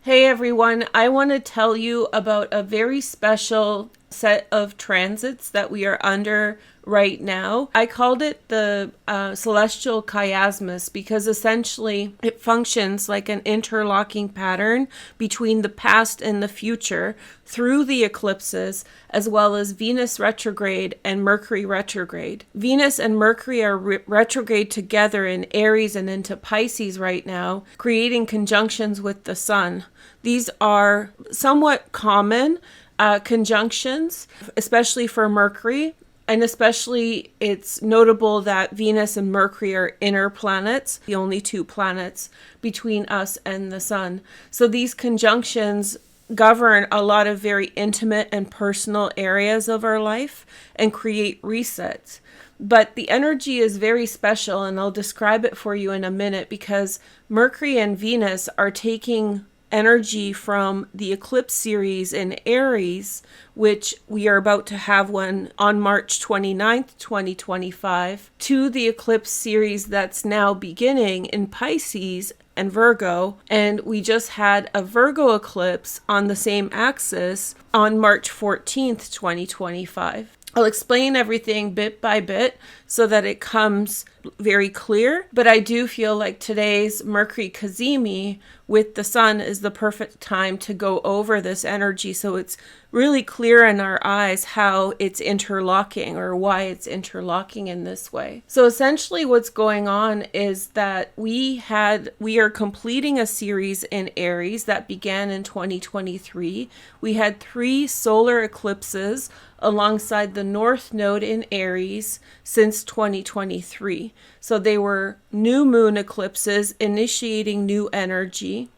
Hey everyone, I want to tell you about a very special set of transits that we are under right now. I called it the celestial chiasmus because essentially it functions like an interlocking pattern between the past and the future through the eclipses, as well as Venus retrograde and Mercury retrograde. Venus and Mercury are retrograde together in Aries and into Pisces right now, creating conjunctions with the sun. These are somewhat common conjunctions, especially for Mercury. And especially it's notable that Venus and Mercury are inner planets, the only two planets between us and the sun. So these conjunctions govern a lot of very intimate and personal areas of our life and create resets. But the energy is very special, and I'll describe it for you in a minute, because Mercury and Venus are taking energy from the eclipse series in Aries, which we are about to have one on March 29th, 2025, to the eclipse series that's now beginning in Pisces and Virgo. And we just had a Virgo eclipse on the same axis on March 14th, 2025. I'll explain everything bit by bit so that it comes very clear, but I do feel like today's Mercury Cazimi with the sun is the perfect time to go over this energy so it's really clear in our eyes how it's interlocking or why it's interlocking in this way. So essentially what's going on is that we are completing a series in Aries that began in 2023. We had 3 solar eclipses alongside the North Node in Aries since 2023. So they were new moon eclipses initiating new energy.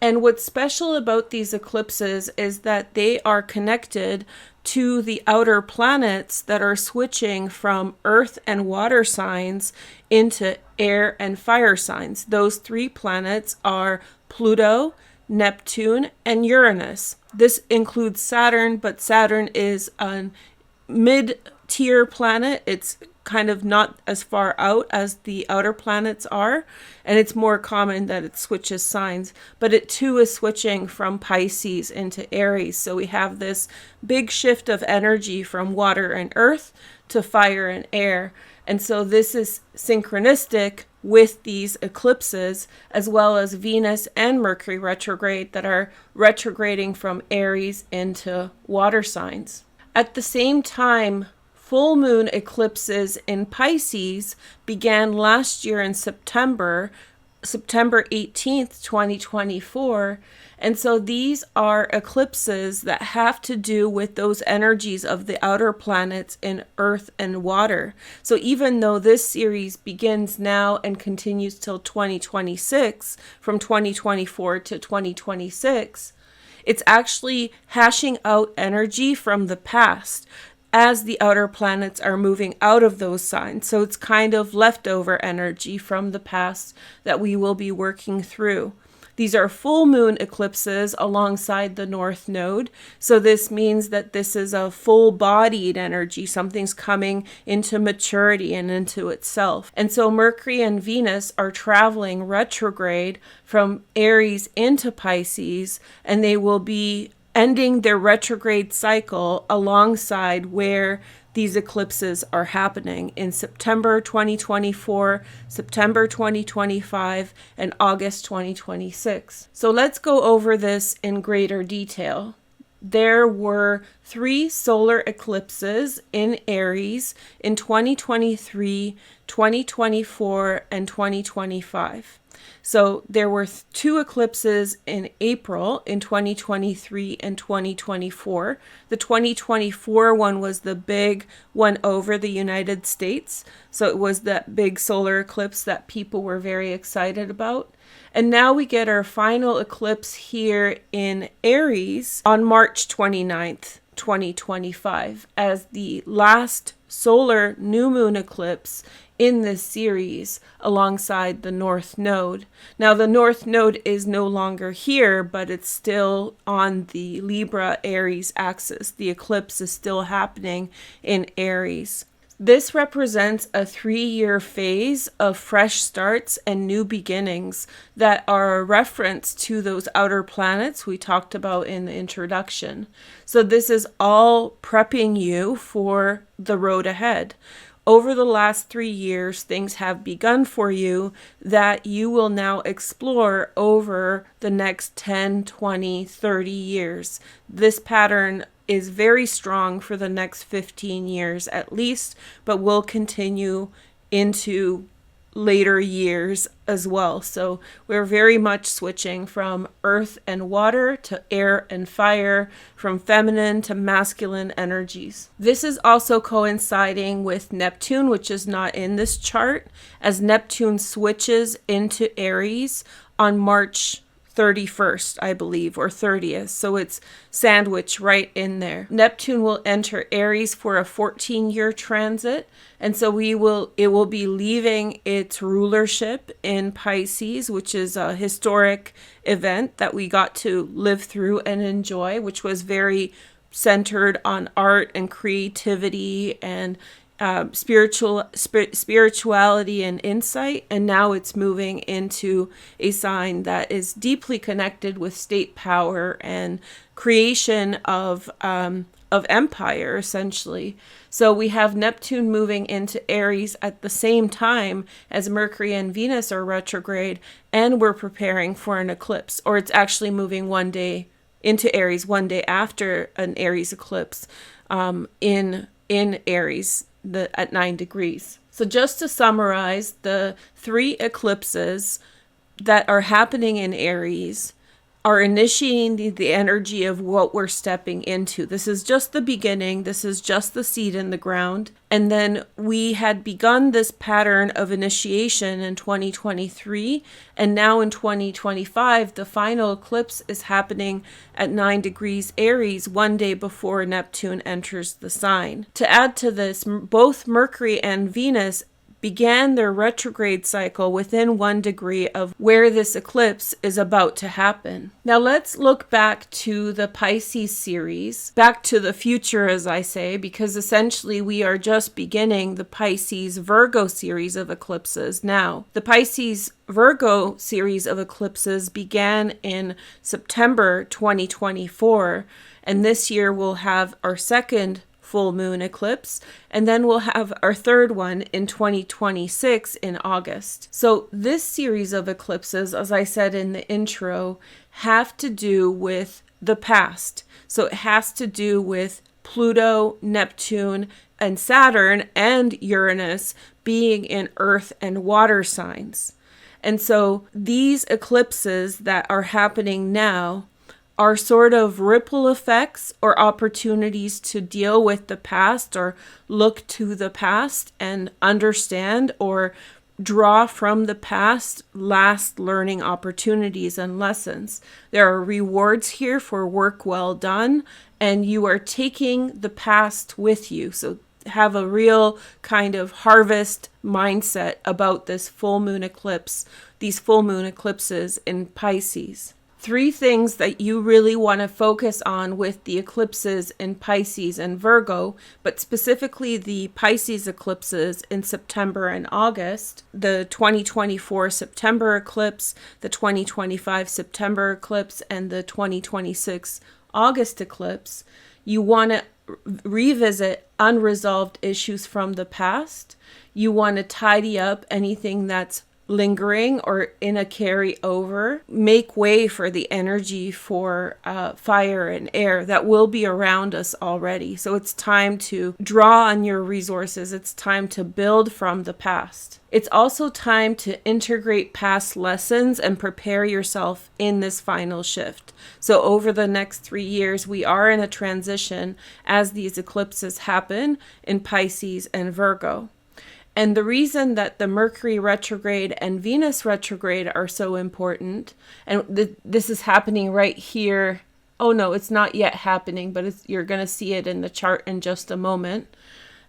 And what's special about these eclipses is that they are connected to the outer planets that are switching from earth and water signs into air and fire signs. Those 3 planets are Pluto, Neptune, and Uranus. This includes Saturn, but Saturn is a mid-tier planet. It's kind of not as far out as the outer planets are, and it's more common that it switches signs, but it too is switching from Pisces into Aries. So we have this big shift of energy from water and earth to fire and air. And so this is synchronistic with these eclipses, as well as Venus and Mercury retrograde that are retrograding from Aries into water signs. At the same time, full moon eclipses in Pisces began last year in September 18th, 2024. And so these are eclipses that have to do with those energies of the outer planets in earth and water. So even though this series begins now and continues till 2026, from 2024 to 2026, it's actually hashing out energy from the past as the outer planets are moving out of those signs. So it's kind of leftover energy from the past that we will be working through. These are full moon eclipses alongside the North Node. So this means that this is a full-bodied energy. Something's coming into maturity and into itself. And so Mercury and Venus are traveling retrograde from Aries into Pisces, and they will be ending their retrograde cycle alongside where these eclipses are happening in September 2024, September 2025, and August 2026. So let's go over this in greater detail. There were 3 solar eclipses in Aries in 2023, 2024, and 2025. So there were 2 eclipses in April in 2023 and 2024. The 2024 one was the big one over the United States. So it was that big solar eclipse that people were very excited about. And now we get our final eclipse here in Aries on March 29th, 2025, as the last solar new moon eclipse in this series alongside the North Node. Now the North Node is no longer here, but it's still on the Libra Aries axis. The eclipse is still happening in Aries. This represents a 3-year phase of fresh starts and new beginnings that are a reference to those outer planets we talked about in the introduction. So this is all prepping you for the road ahead. Over the last 3 years, things have begun for you that you will now explore over the next 10, 20, 30 years. This pattern is very strong for the next 15 years at least, but will continue into later years as well. So we're very much switching from earth and water to air and fire, from feminine to masculine energies. This is also coinciding with Neptune, which is not in this chart, as Neptune switches into Aries on March 31st, I believe, or 30th. So it's sandwiched right in there. Neptune will enter Aries for a 14-year transit. And so it will be leaving its rulership in Pisces, which is a historic event that we got to live through and enjoy, which was very centered on art and creativity and spirituality and insight. And now it's moving into a sign that is deeply connected with state power and creation of empire, essentially. So we have Neptune moving into Aries at the same time as Mercury and Venus are retrograde, and we're preparing for an eclipse, or it's actually moving one day into Aries, one day after an Aries eclipse in Aries at 9 degrees. So just to summarize, the 3 eclipses that are happening in Aries are initiating the energy of what we're stepping into. This is just the beginning. This is just the seed in the ground. And then we had begun this pattern of initiation in 2023. And now in 2025, the final eclipse is happening at 9 degrees Aries, one day before Neptune enters the sign. To add to this, both Mercury and Venus began their retrograde cycle within 1 degree of where this eclipse is about to happen. Now let's look back to the Pisces series, back to the future, as I say, because essentially we are just beginning the Pisces Virgo series of eclipses now. The Pisces Virgo series of eclipses began in September 2024, and this year we'll have our second full moon eclipse, and then we'll have our third one in 2026 in August. So this series of eclipses, as I said in the intro, have to do with the past. So it has to do with Pluto, Neptune, and Saturn and Uranus being in earth and water signs. And so these eclipses that are happening now are sort of ripple effects or opportunities to deal with the past or look to the past and understand or draw from the past last learning opportunities and lessons. There are rewards here for work well done, and you are taking the past with you. So have a real kind of harvest mindset about this full moon eclipse, these full moon eclipses in Pisces. 3 things that you really want to focus on with the eclipses in Pisces and Virgo, but specifically the Pisces eclipses in September and August, the 2024 September eclipse, the 2025 September eclipse, and the 2026 August eclipse. You want to revisit unresolved issues from the past. You want to tidy up anything that's lingering or in a carryover, make way for the energy for fire and air that will be around us already. So it's time to draw on your resources. It's time to build from the past. It's also time to integrate past lessons and prepare yourself in this final shift. So over the next 3 years, we are in a transition as these eclipses happen in Pisces and Virgo. And the reason that the Mercury retrograde and Venus retrograde are so important, and this is happening right here. Oh no, it's not yet happening, but you're going to see it in the chart in just a moment.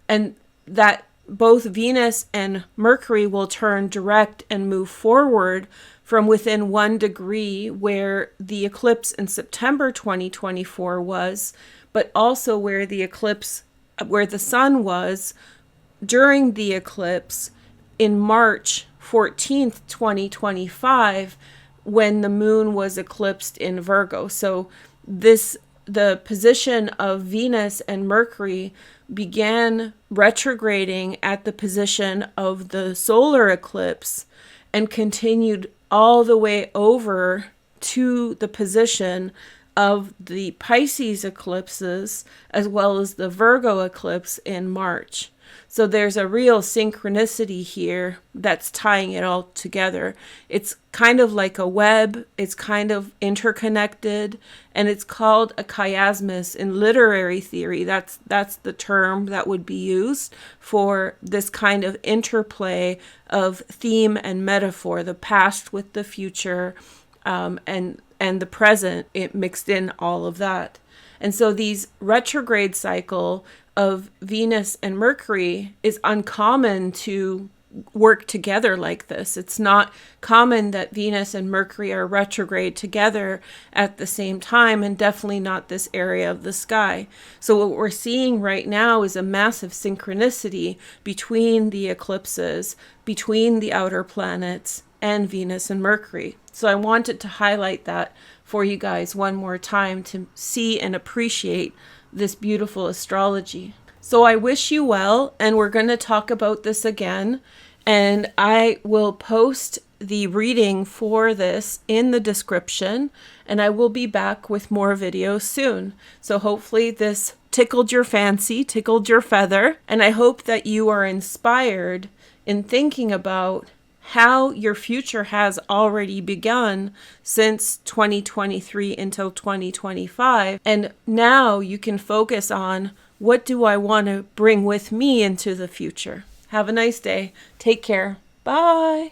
And that both Venus and Mercury will turn direct and move forward from within 1 degree where the eclipse in September 2024 was, but also where the eclipse, where the sun was during the eclipse in March 14th, 2025, when the moon was eclipsed in Virgo. So the position of Venus and Mercury began retrograding at the position of the solar eclipse and continued all the way over to the position of the Pisces eclipses as well as the Virgo eclipse in March. So there's a real synchronicity here that's tying it all together. It's kind of like a web, it's kind of interconnected, and it's called a chiasmus in literary theory. That's the term that would be used for this kind of interplay of theme and metaphor, the past with the future, and the present, it mixed in all of that. And so these retrograde cycle of Venus and Mercury is uncommon to work together like this. It's not common that Venus and Mercury are retrograde together at the same time, and definitely not this area of the sky. So what we're seeing right now is a massive synchronicity between the eclipses, between the outer planets, and Venus and Mercury. So I wanted to highlight that for you guys one more time to see and appreciate this beautiful astrology. So I wish you well, and we're going to talk about this again, and I will post the reading for this in the description, and I will be back with more videos soon. So hopefully this tickled your fancy, tickled your feather, and I hope that you are inspired in thinking about how your future has already begun since 2023 until 2025. And now you can focus on, what do I want to bring with me into the future? Have a nice day. Take care. Bye.